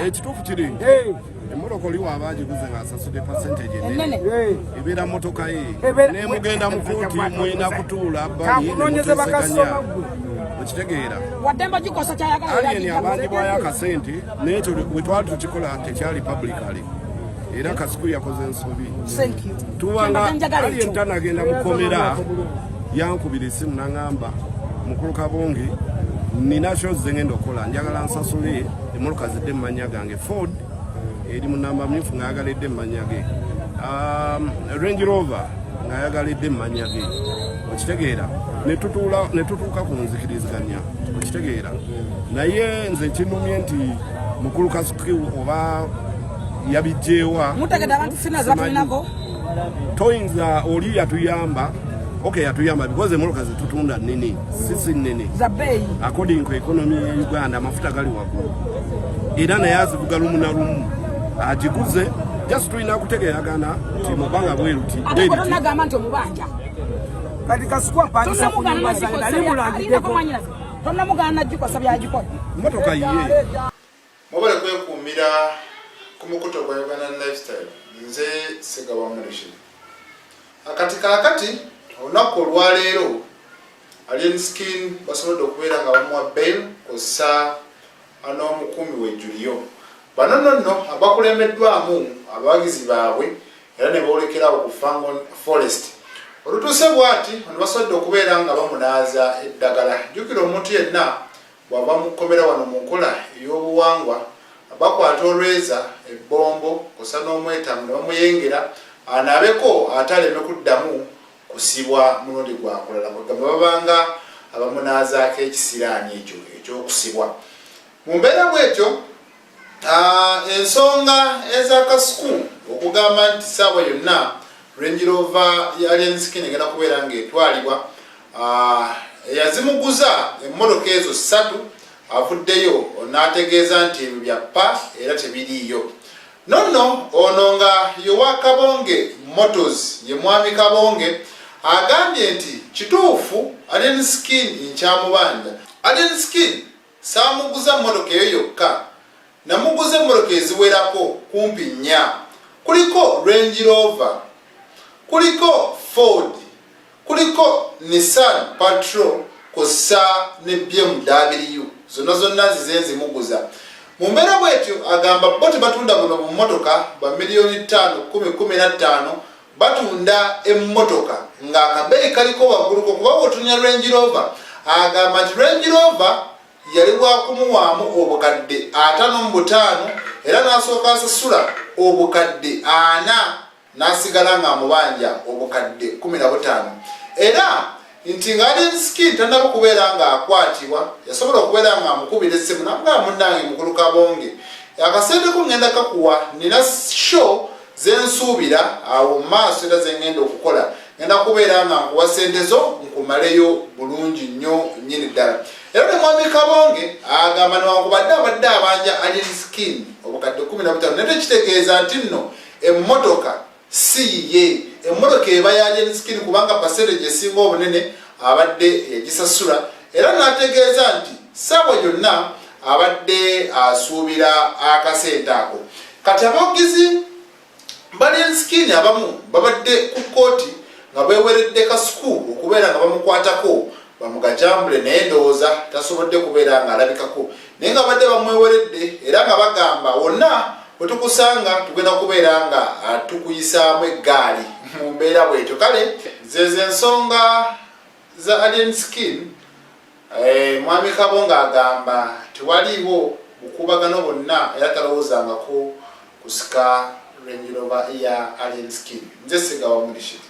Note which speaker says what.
Speaker 1: ekituufu kiri emmotoko oli waaba agiguze ng'asasudde percentage ennene ebeera mmotoka ye ne mugenda mu kooti mwina kutuula bbali ne muteeseganya okitegeera aliyeni abangibwayo akasente n'ekyo bwe twali tukikola tekyali publicly era kasiku yakoze ensobi tubanga aliyeni tanagenda mu kkomera yankubira essimu n'aŋŋamba mukulu Kabonge nina kyoze ngenda okukola njagala nsasule emmoloka zidde mu mannya gange Ford eri mu namba myufu ng'ayagaledde mu mannya ge Range Rover ng'ayagaledde mu mannya ge okitegeera ne tutuuka ku nzikiriziganya okitegeera naye nze kinumye nti mukulu Kasuku oba yabijjeewa toyinza oli yatuyamba yatuyamba because emmoloka zetutunda nnene sisi nnene according to economy ya Uganda amafuta gali waggulu era naye azivuga lumu na lumu agiguze just tulina kutegeeragana nti mubanga bweruti
Speaker 2: kati Kasuku apangisa ku nyumba zange nali mulangireko
Speaker 1: mmotoka yiye
Speaker 3: mubale kwekuumira ku mukuto gwa Uganda Lifestyle nze Segawa Rashid akati kakati olunaku olwaleero Alien Skin basobodde okubeera nga bamuwa bail kosa n'omukumi we Julio bano nno abakulembeddwamu abawagizi baabwe era ne boolekerawo ku Fangon Forest olutuuse bw'ati ono basobodde okubeera nga bamunaaza eddagala jjukira omuntu yenna bw'ava mu kkomera wano mu nkola ey'obuwangwa bakwata olweza ebbombo kosa n'omwetamu ne bamuyengera anabeko ataleme kuddamu kusibwa mulundi gwakulala kwegamba babanga abamunaazaako ekisiraani ekyo ekyokusibwa mu mbeera bwetyo ensonga eza Kasuku okugamba nti ssaawa yonna Range Rover ya Alien Skin egenda kubeera ng'etwalibwa eyazimuguza emmotoka ezo 3 avuddeyo n'ategeeza nti ebyo bya ppa era tebiriiyo nonno ono nga Yowa Kabonge Motors ye mwami Kabonge agambye nti kituufu Alien Skin nkyamubanja Alien Skin saamuguza mmotoka eyo yokka namuguza emmotoka eziwerako kumpi 4 kuliko Range Rover kuliko Ford kuliko Nissan Patrol kosa ne BMW zonna zizenzi muguza mu mbeera bwetyo agamba bo tebatunda buno mu mmotoka ba miliyoni 5 10 15 batunda emmotoka ng'akabeeyi kaliko wagguluko kuba otunya Range Rover agamba nti Range Rover yali bwakumuwaamu obukadde 55 era n'asooka asasula obukadde 4 n'asigala ng'amubanja obukadde 15 era nti nga Alien Skin tannaba kubeera ng'akwatibwa yasobola okubeera ng'amukubira essimu namugamba munnange mukulu Kabonge akasente ko ngenda kakuwa nina show zensuubira awo maaso era zengenda okukola ngenda kubeera nga nkuwa sente zo nkumaleyo bulungi nnyo nnyini ddala era ne mwami Kabonge agamba newankubadde abadde abanja Alien Skin obukadde 15 naye tekitegeeza nti nno emmotoka si ye emmotoka eba ya Alien Skin kubanga percentage esinga obunene abadde yagisasula era n'ategeeza nti ssaawa yonna abadde asuubira akasente ako kati abawagizi ba Alien Skin abamu babadde ku kkooti nga beeweredde Kasuku okubeera nga bamukwatako bamugajambule naye ndowooza tasobodde kubeera nga alabikako naye nga badde bamweweredde era nga bagamba wonna bwe tukusanga tugenda kubeera nga tukuyisaamu eggaali mu mbeera bwetyo kale zezo ensonga za Alien Skin mwami Kabonge agamba tewaliiwo bukubagano bonna era talowoozangako kusika Range Rover ya Alien Skin nze Segawa Rashid.